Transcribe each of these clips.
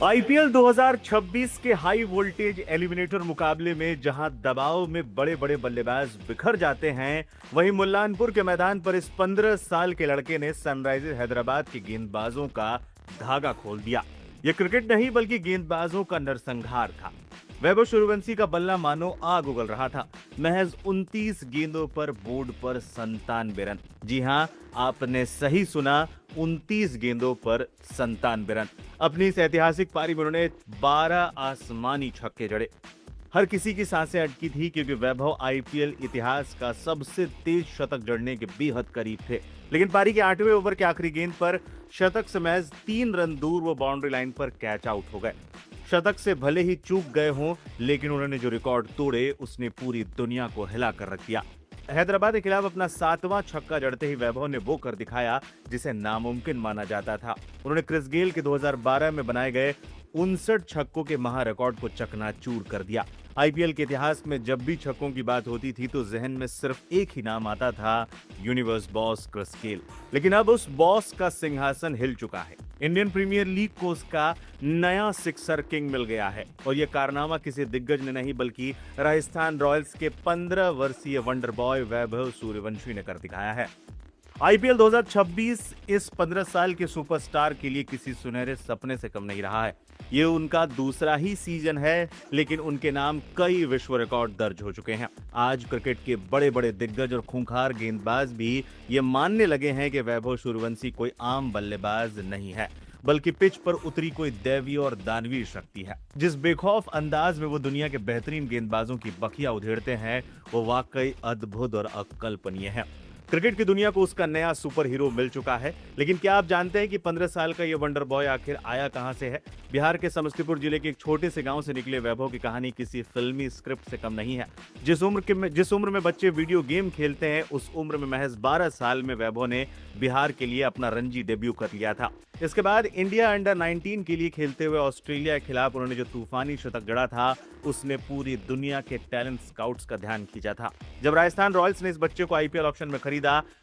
IPL 2026 के high voltage eliminator मुकाबले में जहां दबाव में बड़े बड़े बल्लेबाज बिखर जाते हैं, वहीं मुल्लानपुर के मैदान पर इस 15 साल के लड़के ने सनराइजर्स हैदराबाद के गेंदबाजों का धागा खोल दिया। यह क्रिकेट नहीं बल्कि गेंदबाजों का नरसंहार था। वैभव सूर्यवंशी का बल्ला मानो आग उगल रहा था। महज 29 गेंदों पर बोर्ड पर 97 रन। जी हां, आपने सही सुना, 29 गेंदों पर 97 रन। अपनी इस ऐतिहासिक पारी में उन्होंने 12 आसमानी छक्के जड़े। हर किसी की सांसें अटकी थी क्योंकि वैभव आईपीएल इतिहास का सबसे तेज शतक जड़ने के बेहद करीब थे। लेकिन पारी के 8वें ओवर के आखिरी गेंद पर शतक से महज 3 रन दूर वो बाउंड्री लाइन पर कैच आउट हो गए। शतक से भले ही चूक गए हों, लेकिन उन्होंने जो रिकॉर्ड तोड़े उसने पूरी दुनिया को हिला कर रख दिया। हैदराबाद के खिलाफ अपना 7वां छक्का जड़ते ही वैभव ने वो कर दिखाया जिसे नामुमकिन माना जाता था। उन्होंने क्रिस गेल के 2012 में बनाए गए 59 छक्कों के महा रिकॉर्ड को चकनाचूर कर दिया। आईपीएल के इतिहास में जब भी छक्कों की बात होती थी तो जहन में सिर्फ एक ही नाम आता था, यूनिवर्स बॉस क्रिस गेल। लेकिन अब उस बॉस का सिंहासन हिल चुका है। इंडियन प्रीमियर लीग को उसका नया सिक्सर किंग मिल गया है और यह कारनामा किसी दिग्गज ने नहीं बल्कि राजस्थान रॉयल्स के 15 वर्षीय वंडर बॉय वैभव सूर्यवंशी ने कर दिखाया है। आईपीएल 2026 इस 15 साल के सुपरस्टार के लिए किसी सुनहरे सपने से कम नहीं रहा है। ये उनका दूसरा ही सीजन है, लेकिन उनके नाम कई विश्व रिकॉर्ड दर्ज हो चुके हैं। आज क्रिकेट के बड़े बड़े दिग्गज और खूंखार गेंदबाज भी ये मानने लगे हैं कि वैभव सूर्यवंशी कोई आम बल्लेबाज नहीं है, बल्कि पिच पर उतरी कोई दैवीय और दानवीय शक्ति है। जिस बेखौफ अंदाज में वो दुनिया के बेहतरीन गेंदबाजों की बखिया उधेड़ते हैं, वो वाकई अद्भुत और अकल्पनीय है। क्रिकेट की दुनिया को उसका नया सुपर हीरो मिल चुका है। लेकिन क्या आप जानते हैं कि 15 साल का ये वंडर बॉय आखिर आया कहां से है? बिहार के समस्तीपुर जिले के एक छोटे से गांव से निकले वैभव की कहानी किसी फिल्मी स्क्रिप्ट से कम नहीं है। जिस उम्र में बच्चे वीडियो गेम खेलते हैं, उस उम्र में महज 12 साल में वैभव ने बिहार के लिए अपना रणजी डेब्यू कर लिया था। इसके बाद इंडिया अंडर 19 के लिए खेलते हुए ऑस्ट्रेलिया के खिलाफ उन्होंने जो तूफानी शतक जड़ा था, उसने पूरी दुनिया के टैलेंट स्काउट्स का ध्यान खींचा था। जब राजस्थान रॉयल्स ने इस बच्चे को आईपीएल ऑक्शन में खरीदा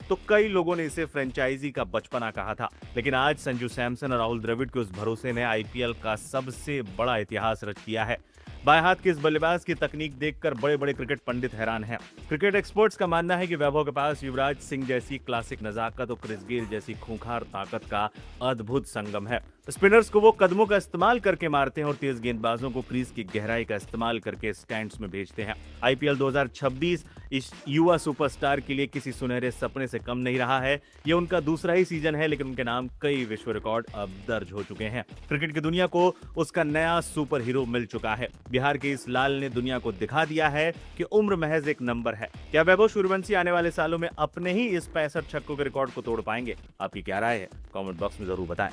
तो कई लोगों ने इसे फ्रेंचाइजी का बचपना कहा था। लेकिन आज संजू सैमसन और राहुल द्रविड़ के उस भरोसे ने आईपीएल का सबसे बड़ा इतिहास रच दिया है। बाएं हाथ के इस बल्लेबाज की तकनीक देखकर बड़े बड़े क्रिकेट पंडित हैरान हैं। क्रिकेट एक्सपर्ट्स का मानना है कि वैभव के पास युवराज सिंह जैसी क्लासिक नजाकत और क्रिस गेल जैसी खूंखार ताकत का अद्भुत संगम है। स्पिनर्स को वो कदमों का इस्तेमाल करके मारते हैं और तेज गेंदबाजों को क्रीज की गहराई का इस्तेमाल करके स्टैंड्स में भेजते हैं। आईपीएल 2026 इस युवा सुपरस्टार के लिए किसी सुनहरे सपने से कम नहीं रहा है। ये उनका दूसरा ही सीजन है, लेकिन उनके नाम कई विश्व रिकॉर्ड अब दर्ज हो चुके हैं। क्रिकेट की दुनिया को उसका नया सुपर हीरो मिल चुका है। बिहार के इस लाल ने दुनिया को दिखा दिया है कि उम्र महज एक नंबर है। क्या वैभव सूर्यवंशी आने वाले सालों में अपने ही इस 65 छक्कों के रिकॉर्ड को तोड़ पाएंगे? आपकी क्या राय है? कमेंट बॉक्स में जरूर बताएं।